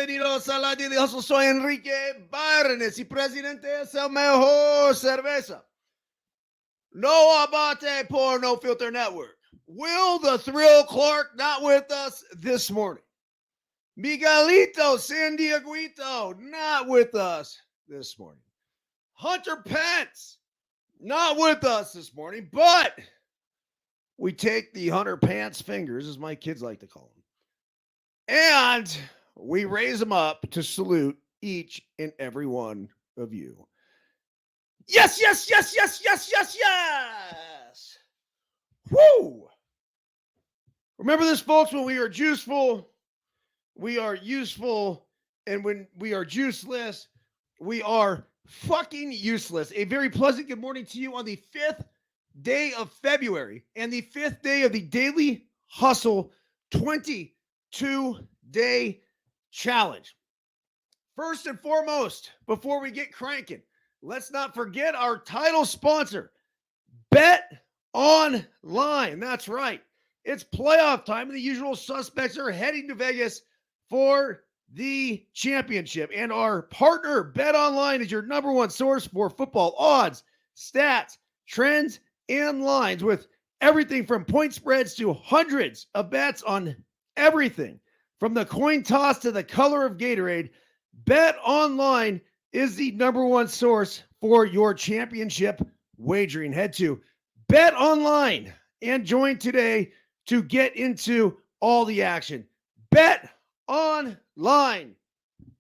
bienvenidos a la Daily Hustle. Soy Enrique Byrnes y presidente es el mejor cerveza. No Abate por No Filter Network. Will the Thrill Clark not with us this morning? Miguelito San Dieguito not with us this morning. Hunter Pence not with us this morning, but we take the Hunter Pants fingers, as my kids like to call them, and we raise them up to salute each and every one of you. Yes, yes, yes, yes, yes, yes, yes. Woo! Remember this, folks, when we are juiceful, we are useful, and when we are juiceless, we are fucking useless. A very pleasant good morning to you on the 5th day of February and the 5th day of the Daily Hustle 22-day challenge. First and foremost, before we get cranking, let's not forget our title sponsor, Bet Online. That's right. It's playoff time, and the usual suspects are heading to Vegas for the championship. And our partner, Bet Online, is your number one source for football odds, stats, trends, and lines, with everything from point spreads to hundreds of bets on everything. From the coin toss to the color of Gatorade, Bet Online is the number one source for your championship wagering. Head to Bet Online and join today to get into all the action. Bet Online,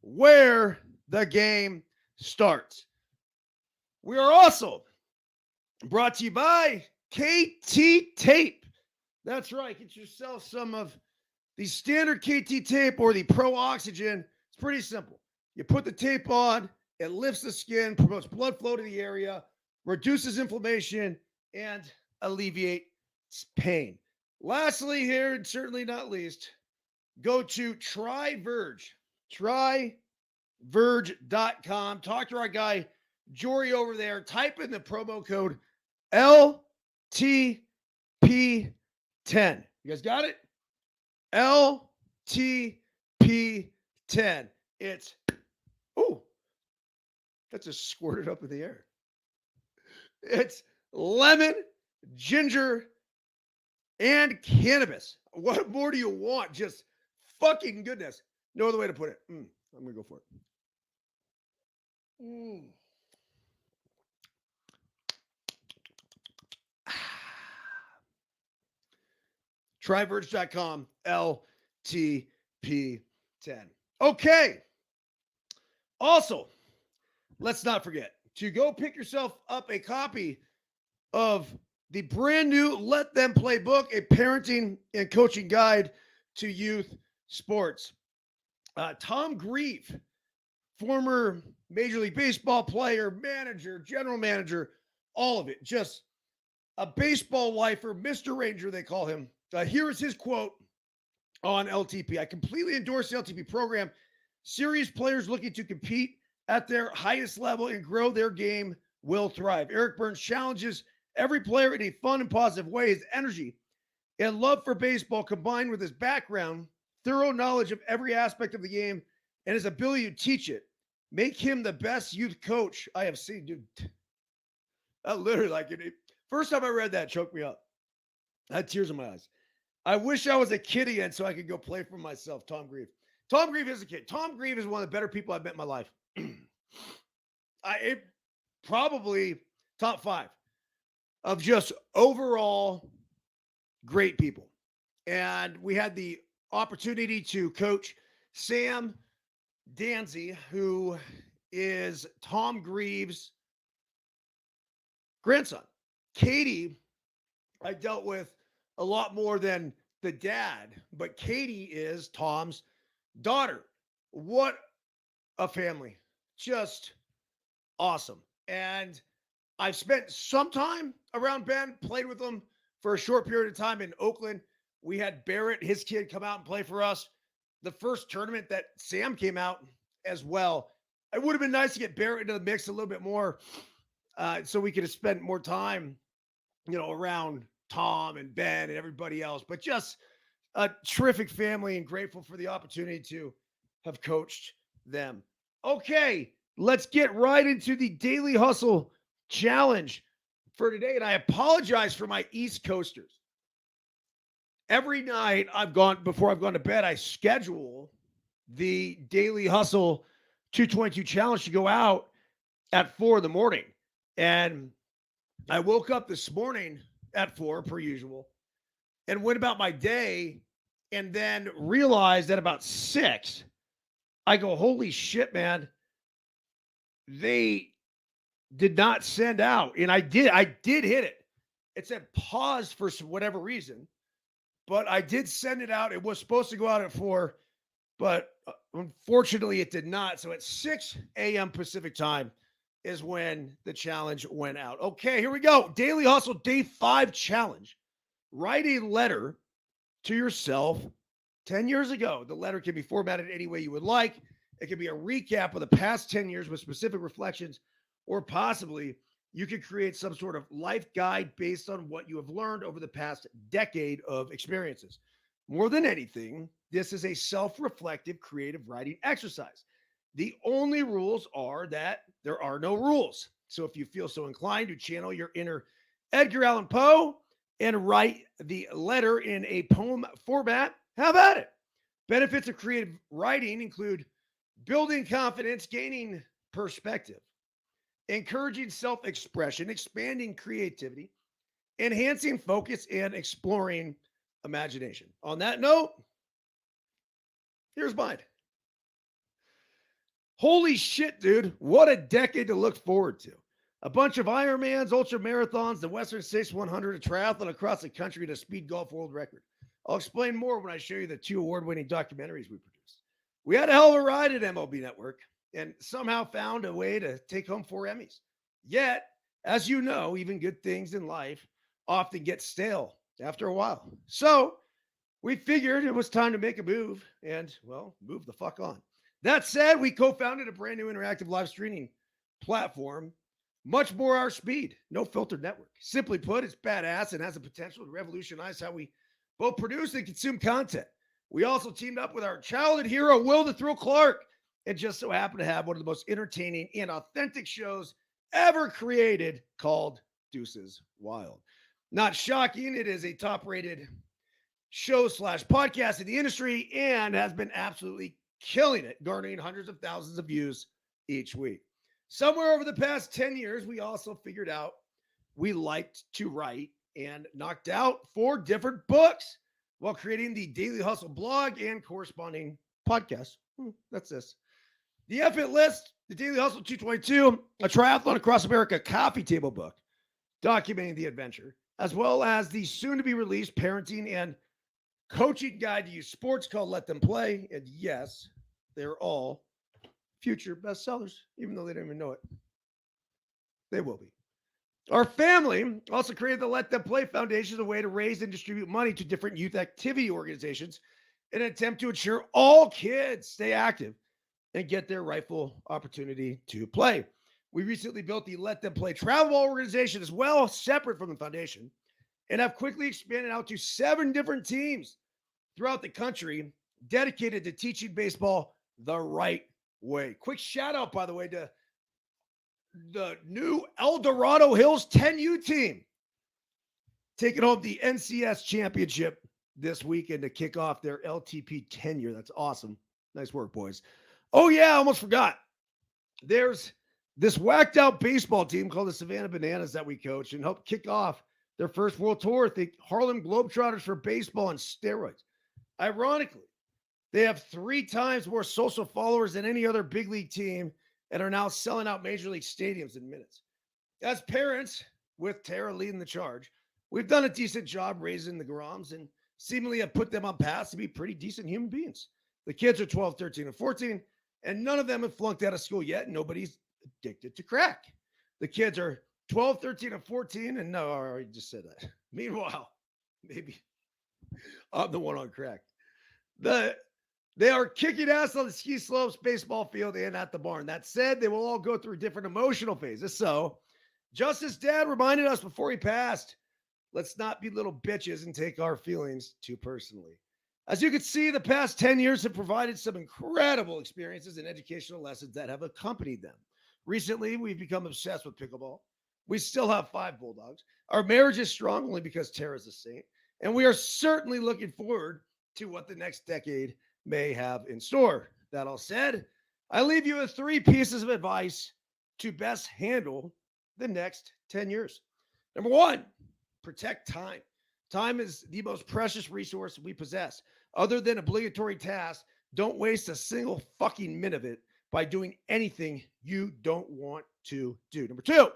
where the game starts. We are also brought to you by KT Tape. That's right. Get yourself some of the standard KT tape or the Pro Oxygen. It's pretty simple. You put the tape on, it lifts the skin, promotes blood flow to the area, reduces inflammation, and alleviates pain. Lastly, here, and certainly not least, go to TryVerge, tryverge.com. Talk to our guy, Jory, over there. Type in the promo code LTP10. You guys got it? LTP10. It's, oh, that just squirted up in the air. It's lemon, ginger, and cannabis. What more do you want? Just fucking goodness. No other way to put it. I'm going to go for it. TryVerge.com, LTP10. Okay. Also, let's not forget to go pick yourself up a copy of the brand new Let Them Play book, a parenting and coaching guide to youth sports. Tom Grieve, former Major League Baseball player, manager, general manager, all of it. Just a baseball lifer, Mr. Ranger, they call him. Here is his quote on LTP. I completely endorse the LTP program. Serious players looking to compete at their highest level and grow their game will thrive. Eric Byrnes challenges every player in a fun and positive way. His energy and love for baseball, combined with his background, thorough knowledge of every aspect of the game, and his ability to teach it, make him the best youth coach I have seen. Dude, I literally, like, it. First time I read that, choked me up. I had tears in my eyes. I wish I was a kid again so I could go play for myself. Tom Grieve. Tom Grieve is a kid. Tom Grieve is one of the better people I've met in my life. Probably top 5 of just overall great people. And we had the opportunity to coach Sam Danzy, who is Tom Grieve's grandson. Katie, I dealt with a lot more than the dad, but Katie is Tom's daughter. What a family. Just awesome. And I've spent some time around Ben, played with him for a short period of time in Oakland. We had Barrett, his kid, come out and play for us. The first tournament that Sam came out as well. It would have been nice to get Barrett into the mix a little bit more so we could have spent more time, around Tom and Ben and everybody else. But just a terrific family and grateful for the opportunity to have coached them. Okay, let's get right into the Daily Hustle Challenge for today. And I apologize for my East Coasters. Every night before I've gone to bed, I schedule the Daily Hustle 222 Challenge to go out at 4 in the morning. And I woke up this morning at 4 per usual and went about my day and then realized at about 6, I go, holy shit, man. They did not send out. And I did hit it. It said pause for whatever reason, but I did send it out. It was supposed to go out at 4, but unfortunately it did not. So at 6 a.m. Pacific time is when the challenge went out. Okay, here we go. Daily Hustle Day 5 Challenge. Write a letter to yourself 10 years ago. The letter can be formatted any way you would like. It can be a recap of the past 10 years with specific reflections, or possibly you could create some sort of life guide based on what you have learned over the past decade of experiences. More than anything, this is a self-reflective creative writing exercise. The only rules are that there are no rules. So if you feel so inclined to channel your inner Edgar Allan Poe and write the letter in a poem format, how about it? Benefits of creative writing include building confidence, gaining perspective, encouraging self-expression, expanding creativity, enhancing focus, and exploring imagination. On that note, here's mine. Holy shit, dude. What a decade to look forward to. A bunch of Ironmans, ultra marathons, the Western States 100, a triathlon across the country, and a speed golf world record. I'll explain more when I show you the 2 award-winning documentaries we produced. We had a hell of a ride at MLB Network and somehow found a way to take home 4 Emmys. Yet, as you know, even good things in life often get stale after a while. So we figured it was time to make a move and, well, move the fuck on. That said, we co-founded a brand new interactive live streaming platform, much more our speed, no filtered network. Simply put, it's badass and has the potential to revolutionize how we both produce and consume content. We also teamed up with our childhood hero, Will the Thrill Clark, and just so happened to have one of the most entertaining and authentic shows ever created called Deuces Wild. Not shocking, it is a top-rated show / podcast in the industry and has been absolutely killing it, garnering hundreds of thousands of views each week. Somewhere over the past 10 years, we also figured out we liked to write and knocked out 4 different books while creating the Daily Hustle blog and corresponding podcast. That's this. The F It List, the Daily Hustle 222, a triathlon across America coffee table book documenting the adventure, as well as the soon-to-be-released parenting and coaching guide to use sports called Let Them Play. And yes, they're all future bestsellers, even though they don't even know it. They will be. Our family also created the Let Them Play Foundation as a way to raise and distribute money to different youth activity organizations in an attempt to ensure all kids stay active and get their rightful opportunity to play. We recently built the Let Them Play travel organization as well, separate from the foundation, and have quickly expanded out to 7 different teams throughout the country dedicated to teaching baseball the right way. Quick shout out, by the way, to the new El Dorado Hills 10U team taking home the NCS championship this weekend to kick off their LTP tenure. That's awesome. Nice work, boys. Oh, yeah, I almost forgot. There's this whacked out baseball team called the Savannah Bananas that we coach and helped kick off their first world tour. Think Harlem Globetrotters for baseball on steroids. Ironically, they have 3 times more social followers than any other big league team and are now selling out major league stadiums in minutes. As parents, with Tara leading the charge, we've done a decent job raising the Groms and seemingly have put them on paths to be pretty decent human beings. The kids are 12, 13, and 14, and none of them have flunked out of school yet, and nobody's addicted to crack. The kids are 12, 13, and 14, and no, I already just said that. Meanwhile, maybe I'm the one on crack. They are kicking ass on the ski slopes, baseball field, and at the barn. That said, they will all go through different emotional phases. So, just as Dad reminded us before he passed, let's not be little bitches and take our feelings too personally. As you can see, the past 10 years have provided some incredible experiences and educational lessons that have accompanied them. Recently, we've become obsessed with pickleball. We still have 5 bulldogs. Our marriage is strong only because Tara's a saint. And we are certainly looking forward to what the next decade may have in store. That all said, I leave you with 3 pieces of advice to best handle the next 10 years. Number 1, protect time. Time is the most precious resource we possess. Other than obligatory tasks, don't waste a single fucking minute of it by doing anything you don't want to do. Number 2,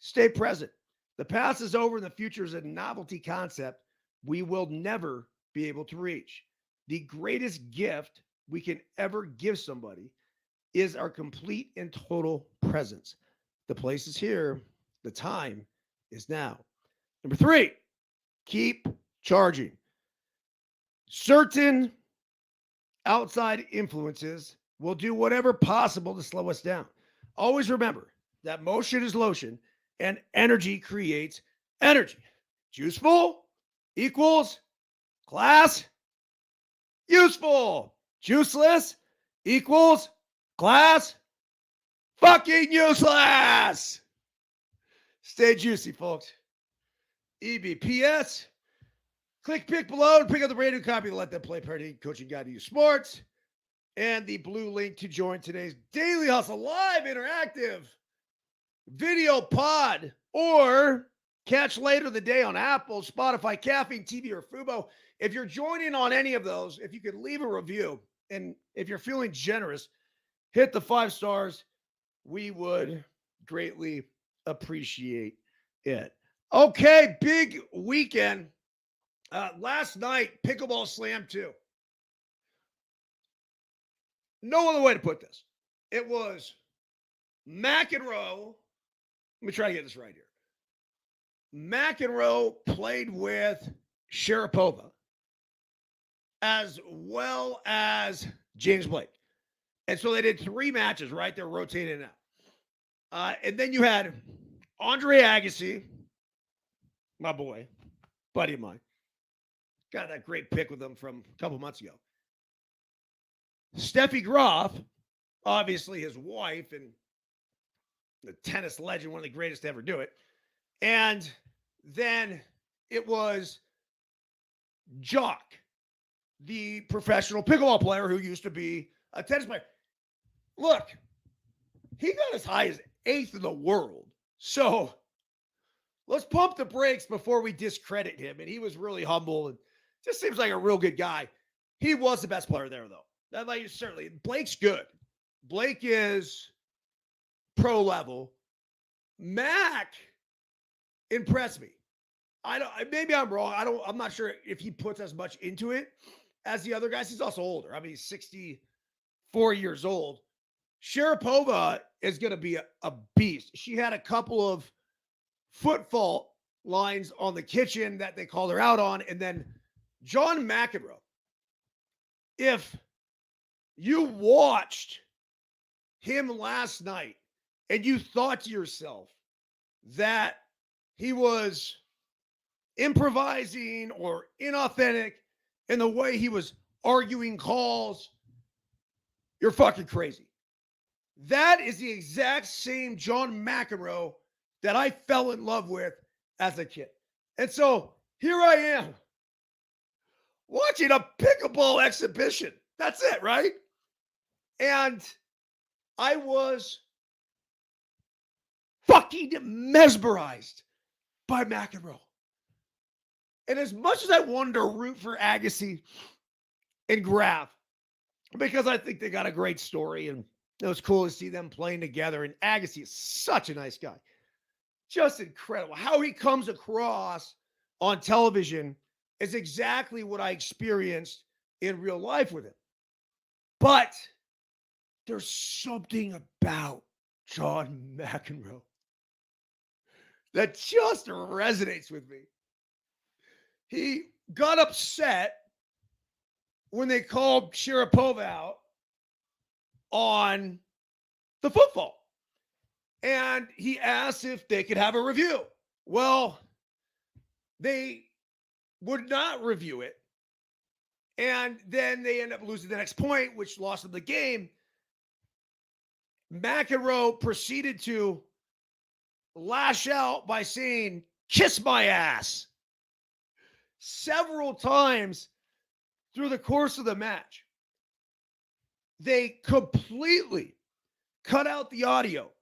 stay present. The past is over and the future is a novelty concept we will never be able to reach. The greatest gift we can ever give somebody is our complete and total presence. The place is here. The time is now. Number 3, keep charging. Certain outside influences will do whatever possible to slow us down. Always remember that motion is lotion and energy creates energy. Juiceful equals class useful. Juiceless equals class fucking useless. Stay juicy, folks. EBPS. Click pick below and pick up the brand new copy of the Let Them Play Party Coaching Guide to Youth Sports and the blue link to join today's Daily Hustle live interactive video pod, or catch later the day on Apple, Spotify, Caffeine TV, or Fubo. If you're joining on any of those, if you could leave a review, and if you're feeling generous, hit the 5 stars. We would greatly appreciate it. Okay, big weekend. Last night, Pickleball Slam 2. No other way to put this. It was McEnroe. Let me try to get this right here. McEnroe played with Sharapova as well as James Blake. And so they did 3 matches, right? They're rotating it out. And then you had Andre Agassi, my boy, buddy of mine. Got that great pick with him from a couple months ago. Steffi Graf, obviously his wife and the tennis legend, one of the greatest to ever do it. And then it was Jock, the professional pickleball player who used to be a tennis player. Look, he got as high as 8th in the world. So let's pump the brakes before we discredit him. And he was really humble and just seems like a real good guy. He was the best player there, though. That, like, certainly. Blake's good. Blake is pro level. Mac impressed me. Maybe I'm wrong. I'm not sure if he puts as much into it as the other guys. He's also older. I mean, he's 64 years old. Sharapova is going to be a beast. She had a couple of foot fault lines on the kitchen that they called her out on. And then John McEnroe, if you watched him last night and you thought to yourself that he was improvising or inauthentic in the way he was arguing calls, you're fucking crazy. That is the exact same John McEnroe that I fell in love with as a kid. And so here I am watching a pickleball exhibition. That's it, right? And I was fucking mesmerized by McEnroe. And as much as I wanted to root for Agassi and Graf, because I think they got a great story and it was cool to see them playing together. And Agassi is such a nice guy. Just incredible. How he comes across on television is exactly what I experienced in real life with him. But there's something about John McEnroe that just resonates with me. He got upset when they called Sharapova out on the football. And he asked if they could have a review. Well, they would not review it. And then they end up losing the next point, which lost them the game. McEnroe proceeded to lash out by saying, "Kiss my ass," several times through the course of the match. They completely cut out the audio.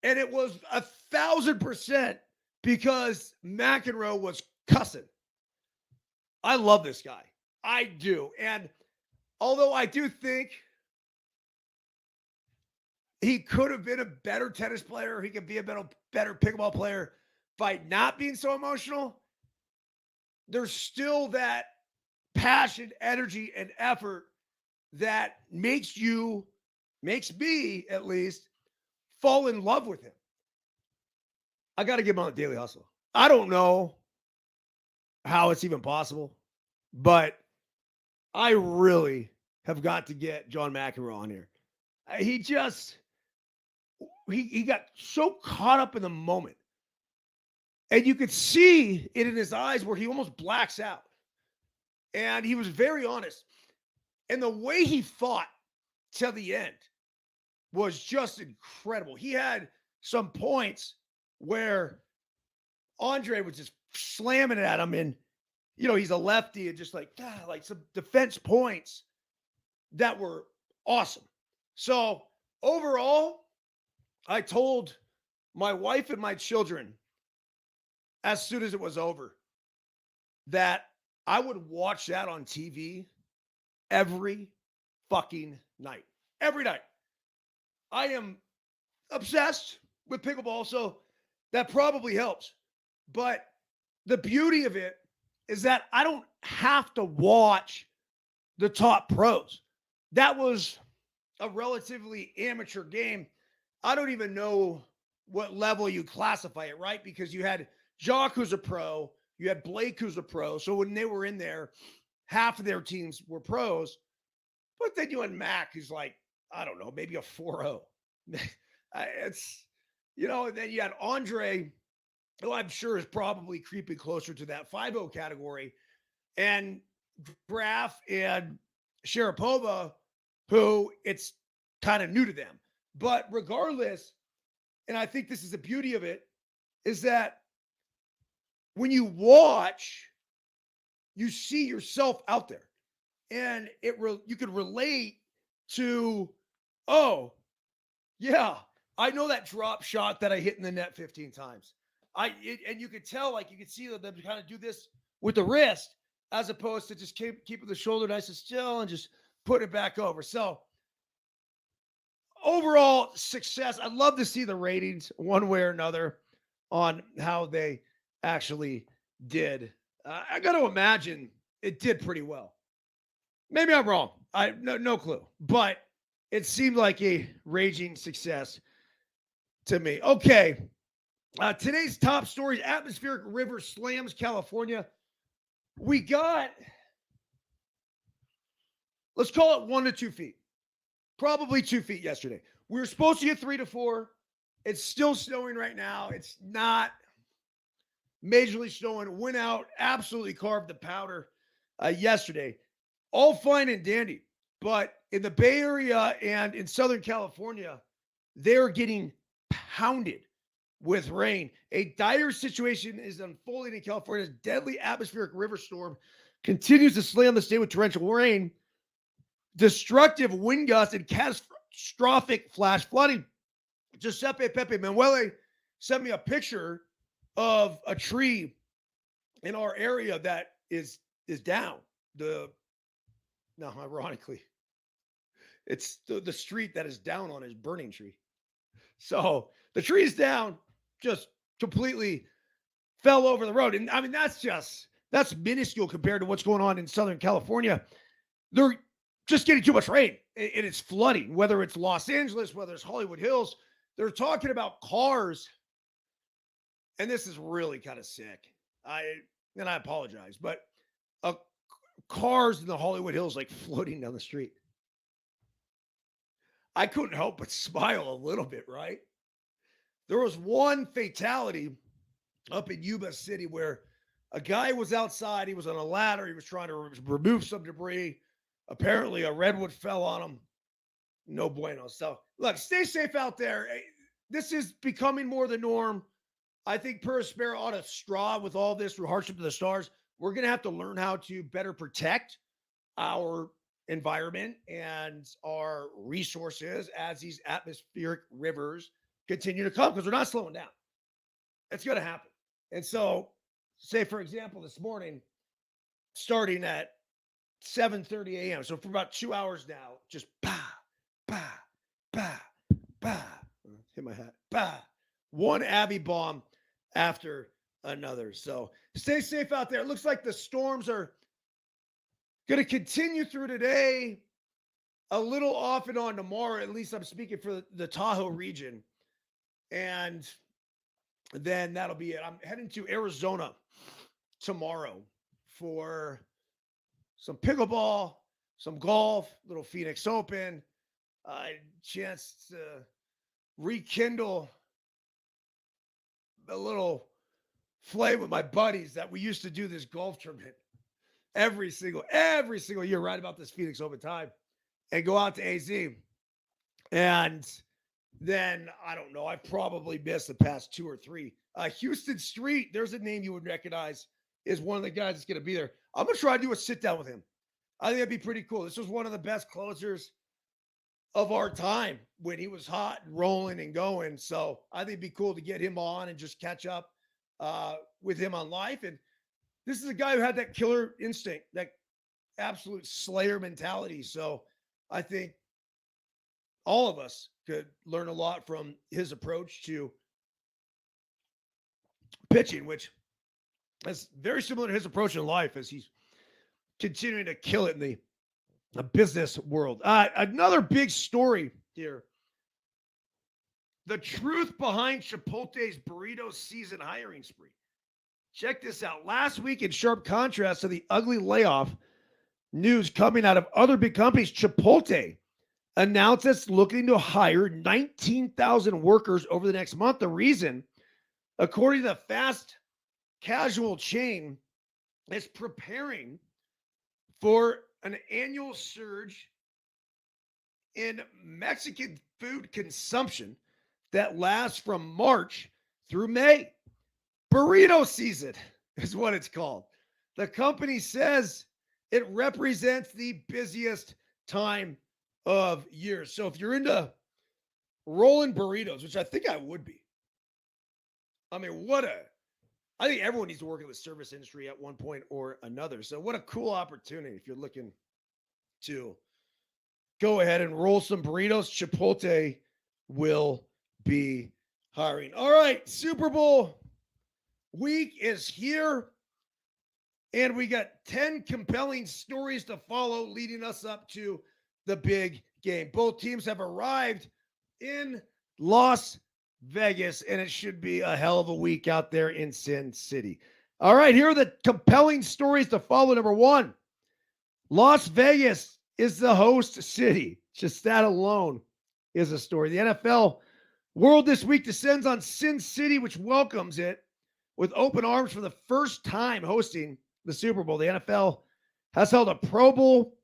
And it was 1,000% because McEnroe was cussing. I love this guy. I do. And although I do think he could have been a better tennis player, he could be a better pickleball player by not being so emotional, there's still that passion, energy, and effort that makes me at least, fall in love with him. I got to give him on the Daily Hustle. I don't know how it's even possible, but I really have got to get John McEnroe on here. He got so caught up in the moment. And you could see it in his eyes where he almost blacks out. And he was very honest. And the way he fought till the end was just incredible. He had some points where Andre was just slamming it at him. And, he's a lefty and just like some defense points that were awesome. So overall, I told my wife and my children as soon as it was over that I would watch that on TV every fucking night. Every night. I am obsessed with pickleball, so that probably helps. But the beauty of it is that I don't have to watch the top pros. That was a relatively amateur game. I don't even know what level you classify it, right? Because you had Jock, who's a pro, you had Blake, who's a pro. So when they were in there, half of their teams were pros. But then you had Mac, who's like, I don't know, maybe a 4-0. It's, and then you had Andre, who I'm sure is probably creeping closer to that 5-0 category, and Graf and Sharapova, who it's kind of new to them. But regardless, and I think this is the beauty of it, is that when you watch, you see yourself out there. And you could relate to, oh, yeah, I know that drop shot that I hit in the net 15 times. And you could tell, you could see them kind of do this with the wrist as opposed to just keeping the shoulder nice and still and just put it back over. So overall success. I'd love to see the ratings one way or another on how they actually did. I got to imagine it did pretty well. Maybe I'm wrong. No clue. But it seemed like a raging success to me. Okay. Today's top stories: atmospheric river slams California. We got, let's call it 1 to 2 feet. Probably 2 feet yesterday. We were supposed to get 3 to 4. It's still snowing right now. It's not majorly snowing. Went out, absolutely carved the powder yesterday. All fine and dandy. But in the Bay Area and in Southern California, they're getting pounded with rain. A dire situation is unfolding in California. A deadly atmospheric river storm continues to slam the state with torrential rain, destructive wind gusts, and catastrophic flash flooding. Giuseppe Pepe Manuele sent me a picture of a tree in our area that is down. Ironically, it's the street that is down on his burning tree. So the tree is down, just completely fell over the road. And I mean, that's minuscule compared to what's going on in Southern California. They're just getting too much rain, and it's flooding, whether it's Los Angeles, whether it's Hollywood Hills. They're talking about cars, and this is really kind of sick. I apologize, but cars in the Hollywood Hills floating down the street. I couldn't help but smile a little bit, right? There was one fatality up in Yuba City where A guy was outside. He was on a ladder. He was trying to remove some debris. Apparently, a redwood fell on him. No bueno. So, look, stay safe out there. This is becoming more the norm. I think Perispera ought to straw with all this through hardship to the stars. We're going to have to learn how to better protect our environment and our resources as these atmospheric rivers continue to come because we're not slowing down. It's going to happen. And so, say, for example, this morning, starting at 7:30 a.m., so for about 2 hours now, just bah, bah, bah, bah, hit my hat, bah, one Abbey bomb after another. So stay safe out there. It looks like the storms are going to continue through today, a little off and on tomorrow. At least I'm speaking for the Tahoe region. And then that'll be it. I'm heading to Arizona tomorrow for some pickleball, some golf, little Phoenix Open, chance to rekindle a little flame with my buddies that we used to do this golf tournament every single year right about this Phoenix Open time and go out to AZ. And then, I don't know, I've probably missed the past 2 or 3. Houston Street, there's a name you would recognize, is one of the guys that's going to be there. I'm going to try to do a sit down with him. I think that'd be pretty cool. This was one of the best closers of our time when he was hot and rolling and going. So I think it'd be cool to get him on and just catch up with him on life. And this is a guy who had that killer instinct, that absolute slayer mentality. So I think all of us could learn a lot from his approach to pitching, which is very similar to his approach in life as he's continuing to kill it in the business world. Another big story here. The truth behind Chipotle's burrito season hiring spree. Check this out. Last week, in sharp contrast to the ugly layoff news coming out of other big companies, Chipotle announced it's looking to hire 19,000 workers over the next month. The reason, according to the fast casual chain, is preparing for an annual surge in Mexican food consumption that lasts from March through May. Burrito season is what it's called. The company says it represents the busiest time of year. So if you're into rolling burritos, which I think I would be, I mean, I think everyone needs to work in the service industry at one point or another. So what a cool opportunity if you're looking to go ahead and roll some burritos. Chipotle will be hiring. All right, Super Bowl week is here, and we got 10 compelling stories to follow leading us up to the big game. Both teams have arrived in Las Vegas, and it should be a hell of a week out there in Sin City. All right, here are the compelling stories to follow. Number 1, Las Vegas is the host city. Just that alone is a story. The NFL world this week descends on Sin City, which welcomes it with open arms for the first time hosting the Super Bowl. The NFL has held a Pro Bowl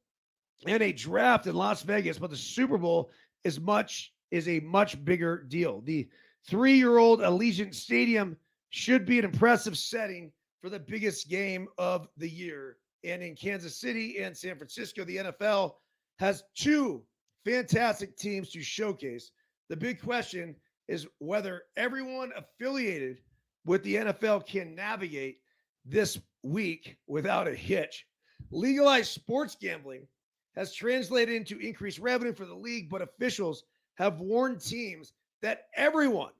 and a draft in Las Vegas, but the Super Bowl is a much bigger deal. The 3-year-old Allegiant Stadium should be an impressive setting for the biggest game of the year. And in Kansas City and San Francisco, the NFL has 2 fantastic teams to showcase. The big question is whether everyone affiliated with the NFL can navigate this week without a hitch. Legalized sports gambling has translated into increased revenue for the league, but officials have warned teams that everyone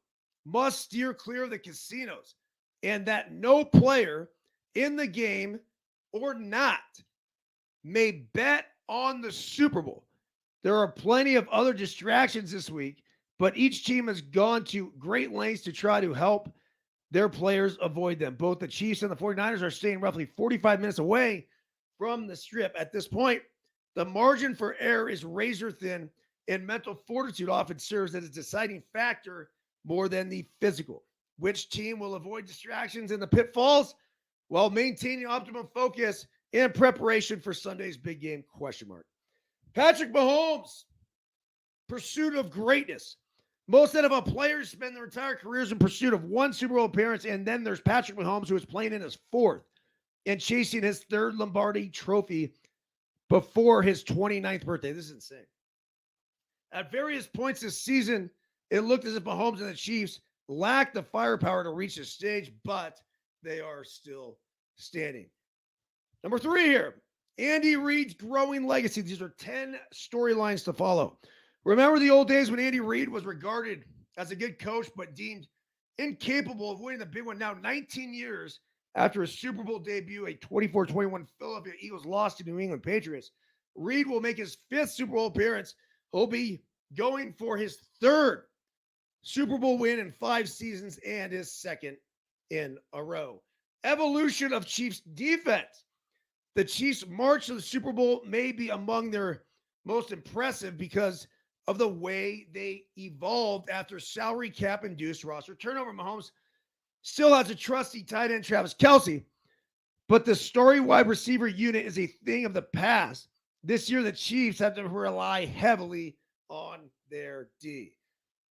must steer clear of the casinos and that no player in the game or not may bet on the Super Bowl. There are plenty of other distractions this week, but each team has gone to great lengths to try to help their players avoid them. Both the Chiefs and the 49ers are staying roughly 45 minutes away from the strip. At this point, the margin for error is razor thin, and mental fortitude often serves as a deciding factor more than the physical. Which team will avoid distractions and the pitfalls? while maintaining optimum focus and preparation for Sunday's big game, ? Patrick Mahomes, pursuit of greatness. Most NFL players spend their entire careers in pursuit of one Super Bowl appearance, and then there's Patrick Mahomes, who is playing in his fourth and chasing his third Lombardi trophy before his 29th birthday. This is insane. At various points this season, it looked as if Mahomes and the Chiefs lacked the firepower to reach the stage, but they are still standing. Number 3 here, Andy Reid's growing legacy. These are 10 storylines to follow. Remember the old days when Andy Reid was regarded as a good coach, but deemed incapable of winning the big one. Now, 19 years after his Super Bowl debut, a 24-21 Philadelphia Eagles loss to New England Patriots, Reid will make his 5th Super Bowl appearance. He'll be going for his 3rd Super Bowl win in 5 seasons and his 2nd in a row. Evolution of Chiefs defense. The Chiefs' march to the Super Bowl may be among their most impressive because of the way they evolved after salary cap-induced roster turnover. Mahomes still has a trusty tight end, Travis Kelce, but the story wide receiver unit is a thing of the past. This year, the Chiefs have to rely heavily on their D.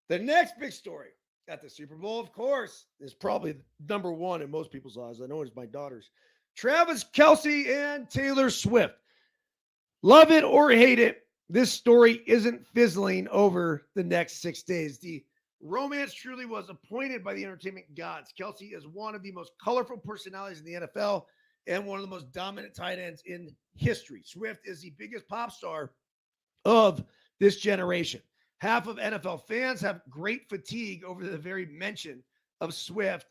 The next big story at the Super Bowl, of course, is probably number 1 in most people's eyes. I know it's my daughter's. Travis Kelce and Taylor Swift. Love it or hate it, this story isn't fizzling over the next 6 days. The romance truly was appointed by the entertainment gods. Kelce is one of the most colorful personalities in the NFL and one of the most dominant tight ends in history. Swift is the biggest pop star of this generation. Half of NFL fans have great fatigue over the very mention of Swift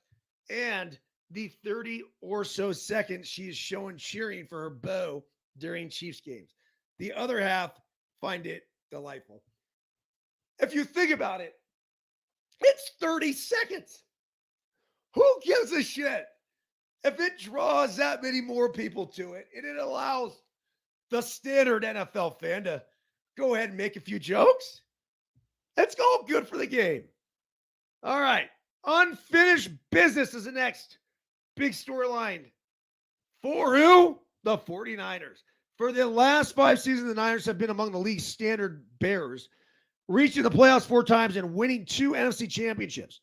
and the 30 or so seconds she is shown cheering for her beau during Chiefs games. The other half find it delightful. If you think about it, it's 30 seconds. Who gives a shit? If it draws that many more people to it, and it allows the standard NFL fan to go ahead and make a few jokes, it's all good for the game. All right. Unfinished business is the next big storyline. For who? The 49ers. For the last 5 seasons, the Niners have been among the league's standard bearers, reaching the playoffs 4 times and winning 2 NFC championships.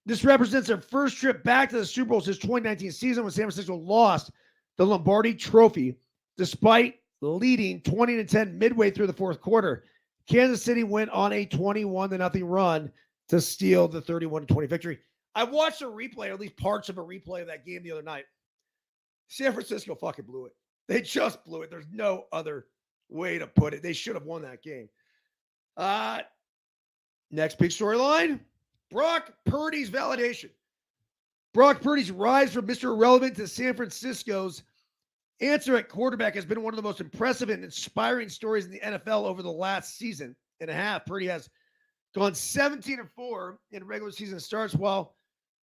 This represents their first trip back to the Super Bowl since 2019 season, when San Francisco lost the Lombardi Trophy despite leading 20-10 midway through the 4th quarter. Kansas City went on a 21-0 run to steal the 31-20 victory. I watched a replay, or at least parts of a replay of that game the other night. San Francisco fucking blew it. They just blew it. There's no other way to put it. They should have won that game. Next big storyline, Brock Purdy's validation. Brock Purdy's rise from Mr. Irrelevant to San Francisco's answer at quarterback has been one of the most impressive and inspiring stories in the NFL over the last season and a half. Purdy has gone 17-4 in regular season starts while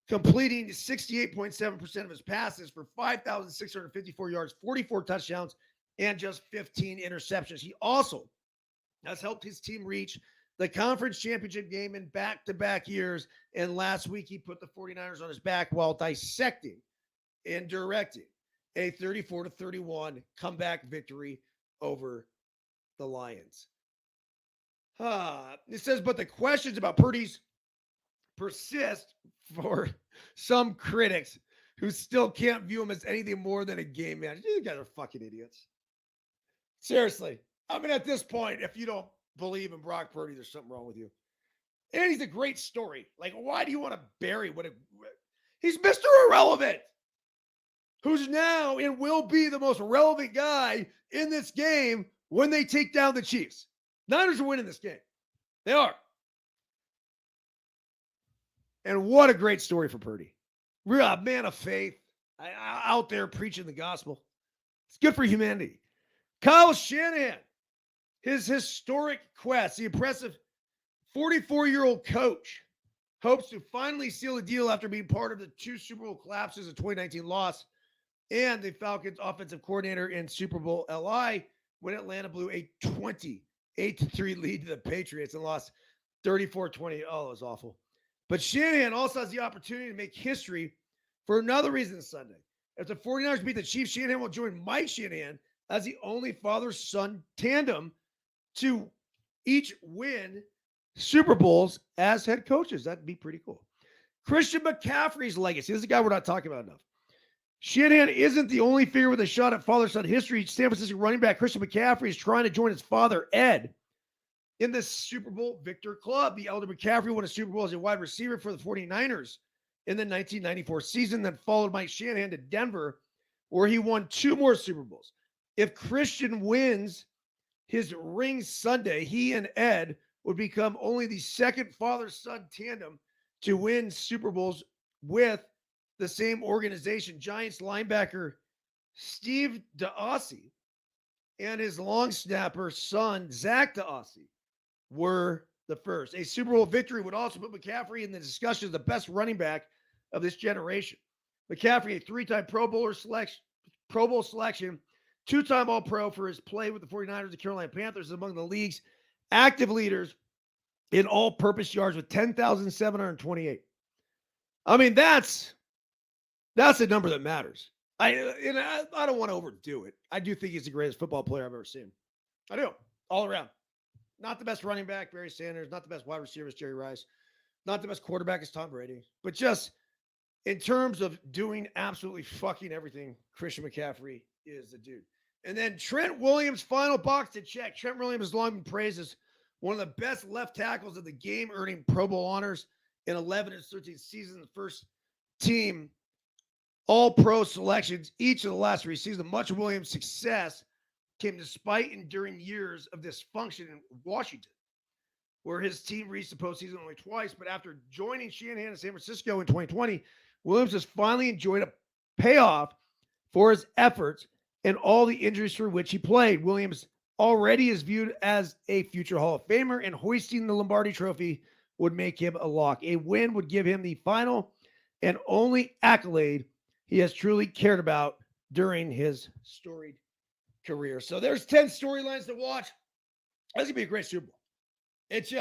completing 68.7% of his passes for 5,654 yards, 44 touchdowns, and just 15 interceptions. He also has helped his team reach the conference championship game in back-to-back years, and last week he put the 49ers on his back while dissecting and directing a 34-31 comeback victory over the Lions. It says, but the questions about Purdy's persist for some critics who still can't view him as anything more than a game manager. You guys are fucking idiots. Seriously. I mean, at this point, if you don't believe in Brock Purdy, there's something wrong with you. And he's a great story. Like, why do you want to bury he's Mr. Irrelevant, who's now and will be the most relevant guy in this game when they take down the Chiefs. Niners are winning this game. They are. And what a great story for Purdy. Real a man of faith, out there preaching the gospel. It's good for humanity. Kyle Shanahan, his historic quest, the impressive 44-year-old coach, hopes to finally seal a deal after being part of the 2 Super Bowl collapses, a 2019 loss, and the Falcons offensive coordinator in Super Bowl LI when Atlanta blew a 28-3 lead to the Patriots and lost 34-20. Oh, it was awful. But Shanahan also has the opportunity to make history for another reason Sunday. If the 49ers beat the Chiefs, Shanahan will join Mike Shanahan as the only father-son tandem to each win Super Bowls as head coaches. That'd be pretty cool. Christian McCaffrey's legacy. This is a guy we're not talking about enough. Shanahan isn't the only figure with a shot at father-son history. San Francisco running back Christian McCaffrey is trying to join his father, Ed, in the Super Bowl victor club. The elder McCaffrey won a Super Bowl as a wide receiver for the 49ers in the 1994 season, then followed Mike Shanahan to Denver, where he won 2 more Super Bowls. If Christian wins his ring Sunday, he and Ed would become only the second father-son tandem to win Super Bowls with the same organization. Giants linebacker Steve DeOssie and his long snapper son, Zach DeOssie, were the first. A Super Bowl victory would also put McCaffrey in the discussion as the best running back of this generation. McCaffrey, a 3-time Pro Bowl selection, 2-time All-Pro for his play with the 49ers and Carolina Panthers, is among the league's active leaders in all-purpose yards with 10,728. I mean, that's a number that matters. I don't want to overdo it. I do think he's the greatest football player I've ever seen. I do, all around. Not the best running back, Barry Sanders. Not the best wide receiver, Jerry Rice. Not the best quarterback is Tom Brady. But just in terms of doing absolutely fucking everything, Christian McCaffrey is the dude. And then Trent Williams, final box to check. Trent Williams has long been praised as one of the best left tackles of the game, earning Pro Bowl honors in 11 and 13 seasons. The first team All-Pro selections each of the last 3 seasons. Much of Williams' success came despite and during years of dysfunction in Washington, where his team reached the postseason only twice. But after joining Shanahan in San Francisco in 2020, Williams has finally enjoyed a payoff for his efforts and all the injuries through which he played. Williams already is viewed as a future Hall of Famer, and hoisting the Lombardi Trophy would make him a lock. A win would give him the final and only accolade he has truly cared about during his storied career. So there's 10 storylines to watch. That's going to be a great Super Bowl. It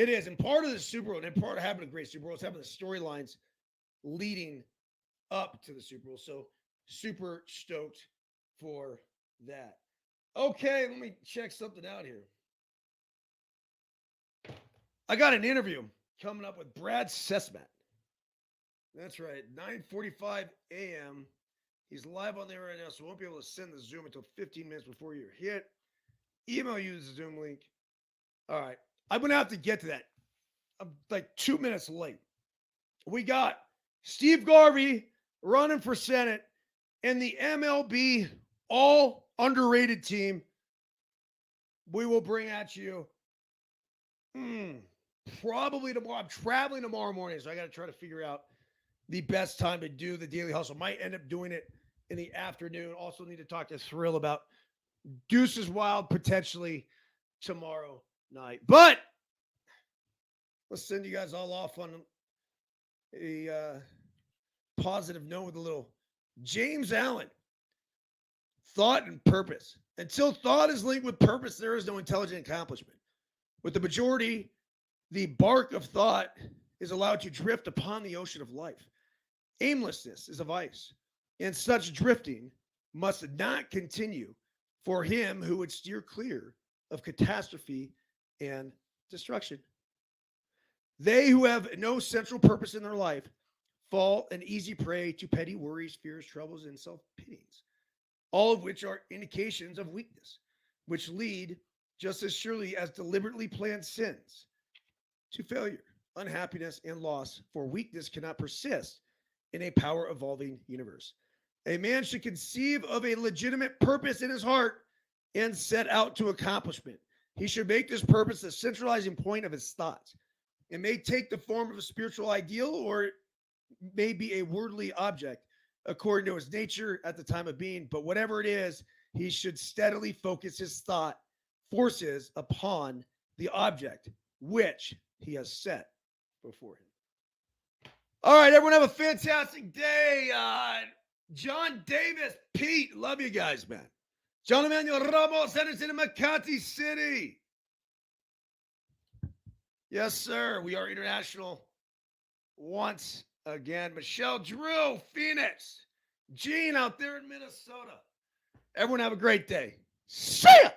is. And part of the Super Bowl, and part of having a great Super Bowl is having the storylines leading up to the Super Bowl. So super stoked for that. Okay, let me check something out here. I got an interview coming up with Brad Sesmat. That's right, 9:45 a.m. He's live on there right now, so we won't be able to send the Zoom until 15 minutes before you're hit. Email you the Zoom link. All right, I'm going to have to get to that. I'm like 2 minutes late. We got Steve Garvey running for Senate and the MLB all underrated team. We will bring at you probably tomorrow. I'm traveling tomorrow morning, so I got to try to figure out the best time to do the Daily Hustle. Might end up doing it in the afternoon. Also need to talk to Thrill about Deuces Wild potentially tomorrow night. But let's send you guys all off on a positive note with a little James Allen. Thought and purpose. Until thought is linked with purpose, there is no intelligent accomplishment. With the majority, the bark of thought is allowed to drift upon the ocean of life. Aimlessness is a vice, and such drifting must not continue for him who would steer clear of catastrophe and destruction. They who have no central purpose in their life fall an easy prey to petty worries, fears, troubles, and self-pityings, all of which are indications of weakness, which lead just as surely as deliberately planned sins to failure, unhappiness, and loss, for weakness cannot persist in a power-evolving universe. A man should conceive of a legitimate purpose in his heart and set out to accomplishment. He should make this purpose the centralizing point of his thoughts. It may take the form of a spiritual ideal, or it may be a worldly object according to his nature at the time of being. But whatever it is, he should steadily focus his thought forces upon the object which he has set before him. All right, everyone have a fantastic day. John Davis, Pete, love you guys, man. John Emmanuel Ramos, Henderson in Makati City. Yes, sir. We are international once again. Michelle Drew, Phoenix. Gene out there in Minnesota. Everyone have a great day. See ya.